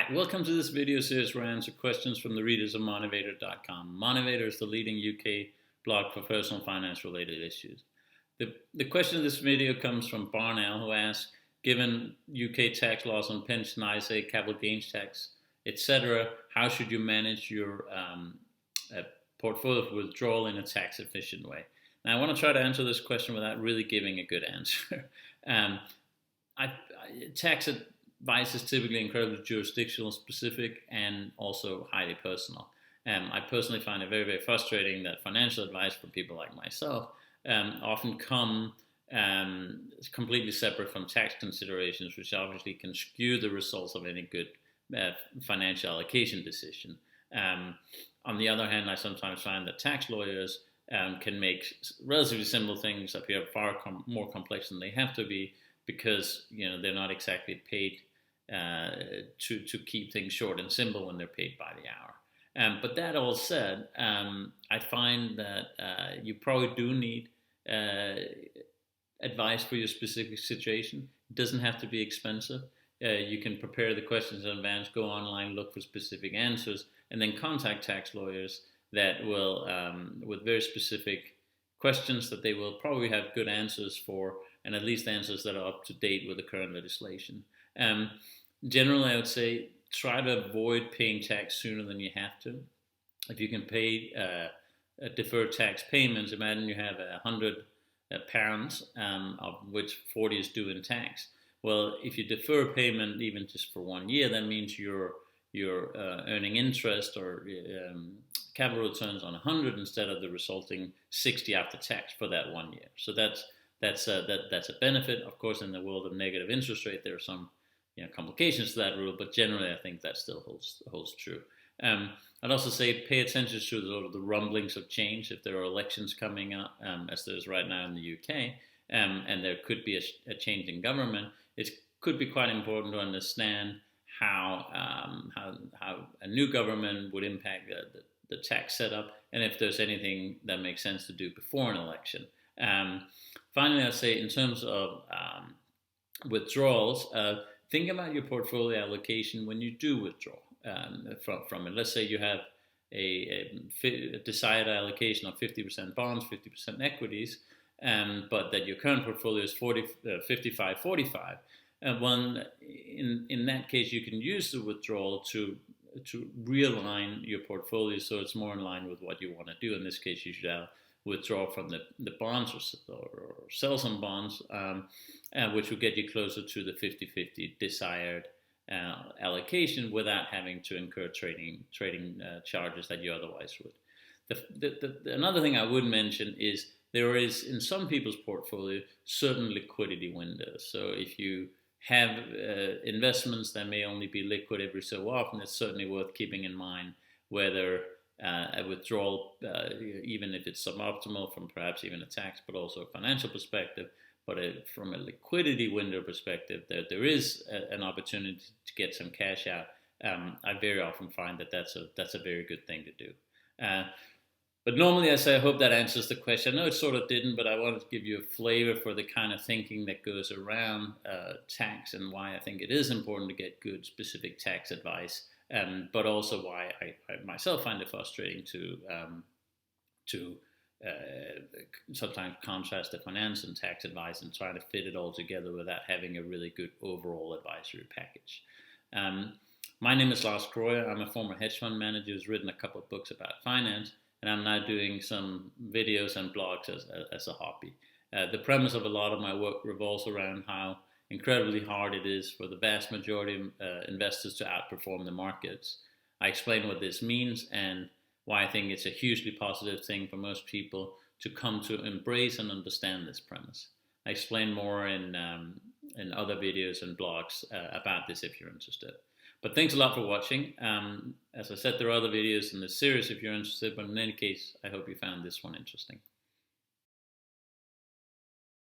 Hi, welcome to this video series where I answer questions from the readers of Monevator.com. Monevator is the leading UK blog for personal finance related issues. The question of this video comes from Barnell, who asks, given UK tax laws on pension, ISA, capital gains tax, etc., how should you manage your portfolio for withdrawal in a tax efficient way? Now, I want to try to answer this question without really giving a good answer. Tax advice is typically incredibly jurisdictional specific and also highly personal. I personally find it very, very frustrating that financial advice from people like myself often come completely separate from tax considerations, which obviously can skew the results of any good financial allocation decision. On the other hand, I sometimes find that tax lawyers can make relatively simple things appear far more complex than they have to be, because they're not exactly paid to keep things short and simple when they're paid by the hour. But that all said, I find that you probably do need advice for your specific situation. It doesn't have to be expensive. You can prepare the questions in advance, go online, look for specific answers, and then contact tax lawyers that will, with very specific questions that they will probably have good answers for, and at least answers that are up to date with the current legislation. Generally, I would say try to avoid paying tax sooner than you have to. If you can pay deferred tax payments, imagine you have £100, of which 40 is due in tax. Well, if you defer payment even just for 1 year, that means you're earning interest or capital returns on 100 instead of the resulting 60 after tax for that 1 year. So that's a benefit. Of course, in the world of negative interest rate, there are some complications to that rule, but generally I think that still holds true. I'd also say pay attention to the rumblings of change. If there are elections coming up, as there is right now in the UK, and there could be a change in government, it could be quite important to understand how a new government would impact the tax setup, and if there's anything that makes sense to do before an election. Finally, I'd say in terms of withdrawals, think about your portfolio allocation when you do withdraw from it. Let's say you have a desired allocation of 50% bonds, 50% equities, but that your current portfolio is 55-45. In that case, you can use the withdrawal to realign your portfolio so it's more in line with what you want to do. In this case, you should withdraw from the bonds or sell some bonds, which will get you closer to the 50-50 desired allocation without having to incur trading charges that you otherwise would. Another thing I would mention is there is, in some people's portfolio, certain liquidity windows. So if you have investments that may only be liquid every so often, it's certainly worth keeping in mind whether a withdrawal, even if it's suboptimal from perhaps even a tax but also a financial perspective, but from a liquidity window perspective, there is an opportunity to get some cash out. I very often find that that's a very good thing to do. But normally I say I hope that answers the question. I know it sort of didn't, but I wanted to give you a flavor for the kind of thinking that goes around tax and why I think it is important to get good specific tax advice, but also why I myself find it frustrating to sometimes contrast the finance and tax advice and try to fit it all together without having a really good overall advisory package. My name is Lars Kroyer. I'm a former hedge fund manager who's written a couple of books about finance, and I'm now doing some videos and blogs as a hobby. The premise of a lot of my work revolves around how incredibly hard it is for the vast majority of investors to outperform the markets. I explain what this means and why I think it's a hugely positive thing for most people to come to embrace and understand this premise. I explain more in other videos and blogs about this if you're interested. But thanks a lot for watching. As I said, there are other videos in this series if you're interested, but in any case, I hope you found this one interesting.